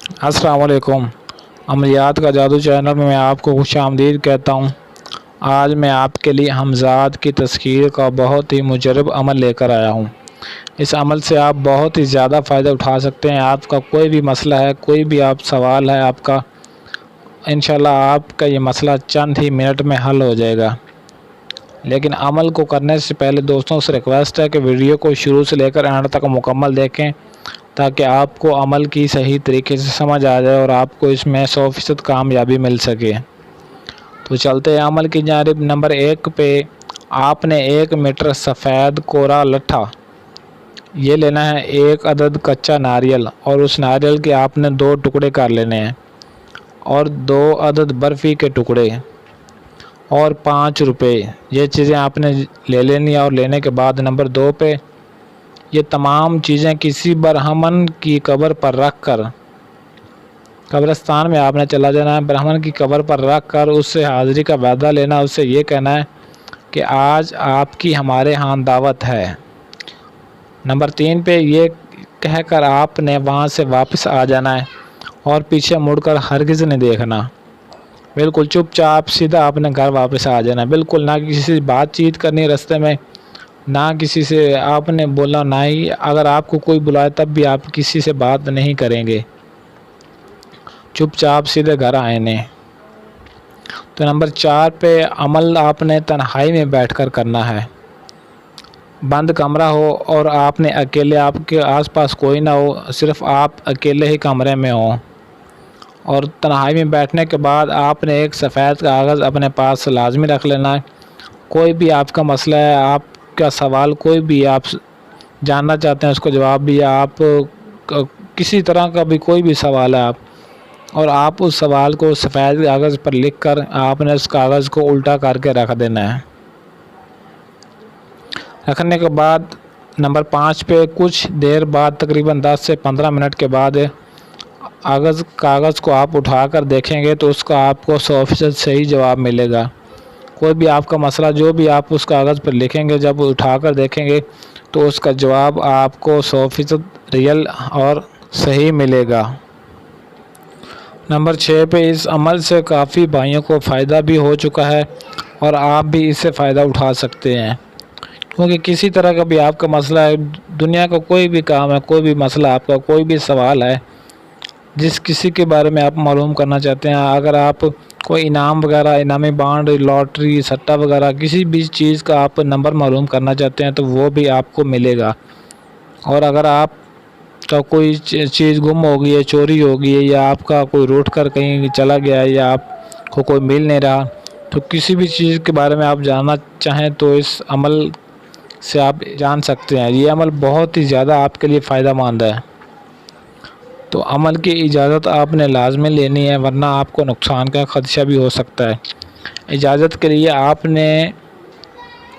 السلام علیکم۔ عملیات کا جادو چینل میں آپ کو خوش آمدید کہتا ہوں۔ آج میں آپ کے لیے ہمزاد کی تشخیص کا بہت ہی مجرب عمل لے کر آیا ہوں۔ اس عمل سے آپ بہت ہی زیادہ فائدہ اٹھا سکتے ہیں۔ آپ کا کوئی بھی مسئلہ ہے، کوئی بھی سوال ہے آپ کا، انشاءاللہ آپ کا یہ مسئلہ چند ہی منٹ میں حل ہو جائے گا۔ لیکن عمل کو کرنے سے پہلے دوستوں سے ریکویسٹ ہے کہ ویڈیو کو شروع سے لے کر اینڈ تک مکمل دیکھیں، تاکہ آپ کو عمل کی صحیح طریقے سے سمجھ آ جائے اور آپ کو اس میں 100% کامیابی مل سکے۔ تو چلتے ہیں عمل کی جانب۔ نمبر 1 پہ آپ نے 1 میٹر سفید کورا لٹھا یہ لینا ہے، 1 عدد کچا ناریل، اور اس ناریل کے آپ نے 2 ٹکڑے کر لینے ہیں، اور 2 عدد برفی کے ٹکڑے، اور 5 روپے۔ یہ چیزیں آپ نے لے لینی ہیں۔ اور لینے کے بعد نمبر 2 پہ یہ تمام چیزیں کسی برہمن کی قبر پر رکھ کر، قبرستان میں آپ نے چلا جانا ہے، برہمن کی قبر پر رکھ کر اس سے حاضری کا وعدہ لینا، اس سے یہ کہنا ہے کہ آج آپ کی ہمارے ہاں دعوت ہے۔ نمبر 3 پہ یہ کہہ کر آپ نے وہاں سے واپس آ جانا ہے، اور پیچھے مڑ کر ہرگز نہیں دیکھنا، بالکل چپ چاپ سیدھا اپنے گھر واپس آ جانا ہے۔ بالکل نہ کسی سے بات چیت کرنی رستے میں، نہ کسی سے آپ نے بولا، نہ ہی اگر آپ کو کوئی بلائے تب بھی آپ کسی سے بات نہیں کریں گے، چپ چاپ سیدھے گھر آئے نے۔ تو نمبر 4 پہ عمل آپ نے تنہائی میں بیٹھ کر کرنا ہے، بند کمرہ ہو اور آپ نے اکیلے، آپ کے آس پاس کوئی نہ ہو، صرف آپ اکیلے ہی کمرے میں ہوں، اور تنہائی میں بیٹھنے کے بعد آپ نے ایک سفید کاغذ اپنے پاس لازمی رکھ لینا ہے۔ کوئی بھی آپ کا مسئلہ ہے، آپ کا سوال کوئی بھی آپ جاننا چاہتے ہیں اس کو جواب بھی، آپ کسی طرح کا بھی کوئی بھی سوال ہے اور آپ اس سوال کو سفید کاغذ پر لکھ کر آپ نے اس کاغذ کو الٹا کر کے رکھ دینا ہے۔ رکھنے کے بعد نمبر 5 پہ کچھ دیر بعد، تقریباً 10 سے 15 منٹ کے بعد، کاغذ کو آپ اٹھا کر دیکھیں گے تو اس کا آپ کو 100% صحیح جواب ملے گا۔ کوئی بھی آپ کا مسئلہ جو بھی آپ اس کاغذ پر لکھیں گے، جب اٹھا کر دیکھیں گے تو اس کا جواب آپ کو 100% ریئل اور صحیح ملے گا۔ نمبر 6 پہ اس عمل سے کافی بھائیوں کو فائدہ بھی ہو چکا ہے، اور آپ بھی اس سے فائدہ اٹھا سکتے ہیں، کیونکہ کسی طرح کا بھی آپ کا مسئلہ ہے، دنیا کا کوئی بھی کام ہے، کوئی بھی مسئلہ آپ کا، کوئی بھی سوال ہے، جس کسی کے بارے میں آپ معلوم کرنا چاہتے ہیں، اگر آپ کوئی انعام وغیرہ، انعامی بانڈ، لاٹری، سٹا وغیرہ کسی بھی چیز کا آپ نمبر معلوم کرنا چاہتے ہیں تو وہ بھی آپ کو ملے گا۔ اور اگر آپ کا کوئی چیز گم ہو گئی ہے، چوری ہو گئی ہے، یا آپ کا کوئی روٹ کر کہیں چلا گیا ہے، یا آپ کو کوئی مل نہیں رہا، تو کسی بھی چیز کے بارے میں آپ جاننا چاہیں تو اس عمل سے آپ جان سکتے ہیں۔ یہ عمل بہت ہی زیادہ آپ کے لیے فائدہ مند ہے، تو عمل کی اجازت آپ نے لازمی لینی ہے، ورنہ آپ کو نقصان کا خدشہ بھی ہو سکتا ہے۔ اجازت کے لیے آپ نے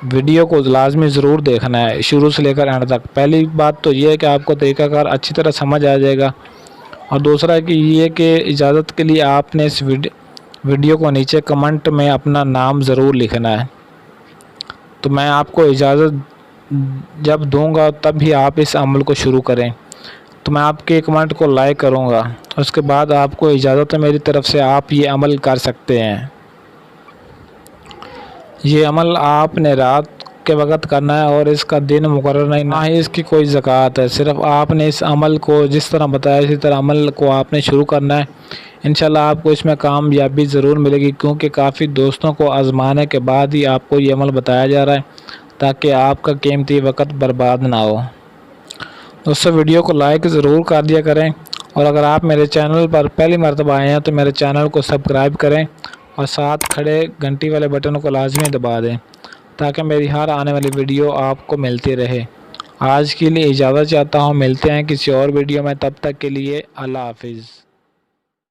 ویڈیو کو لازمی ضرور دیکھنا ہے، شروع سے لے کر اینڈ تک۔ پہلی بات تو یہ ہے کہ آپ کو طریقہ کار اچھی طرح سمجھ آ جائے گا، اور دوسرا کہ یہ کہ اجازت کے لیے آپ نے اس ویڈیو کو نیچے کمنٹ میں اپنا نام ضرور لکھنا ہے۔ تو میں آپ کو اجازت جب دوں گا تب ہی آپ اس عمل کو شروع کریں، تو میں آپ کے کمنٹ کو لائک کروں گا، اس کے بعد آپ کو اجازت ہے میری طرف سے، آپ یہ عمل کر سکتے ہیں۔ یہ عمل آپ نے رات کے وقت کرنا ہے، اور اس کا دن مقرر نہیں، نہ ہی اس کی کوئی زکوٰۃ ہے، صرف آپ نے اس عمل کو جس طرح بتایا اسی طرح عمل کو آپ نے شروع کرنا ہے۔ انشاءاللہ آپ کو اس میں کامیابی ضرور ملے گی، کیونکہ کافی دوستوں کو آزمانے کے بعد ہی آپ کو یہ عمل بتایا جا رہا ہے، تاکہ آپ کا قیمتی وقت برباد نہ ہو۔ دوستو ویڈیو کو لائک ضرور کر دیا کریں، اور اگر آپ میرے چینل پر پہلی مرتبہ آئے ہیں تو میرے چینل کو سبسکرائب کریں، اور ساتھ کھڑے گھنٹی والے بٹن کو لازمی دبا دیں، تاکہ میری ہر آنے والی ویڈیو آپ کو ملتی رہے۔ آج کے لیے اجازت چاہتا ہوں، ملتے ہیں کسی اور ویڈیو میں، تب تک کے لیے اللہ حافظ۔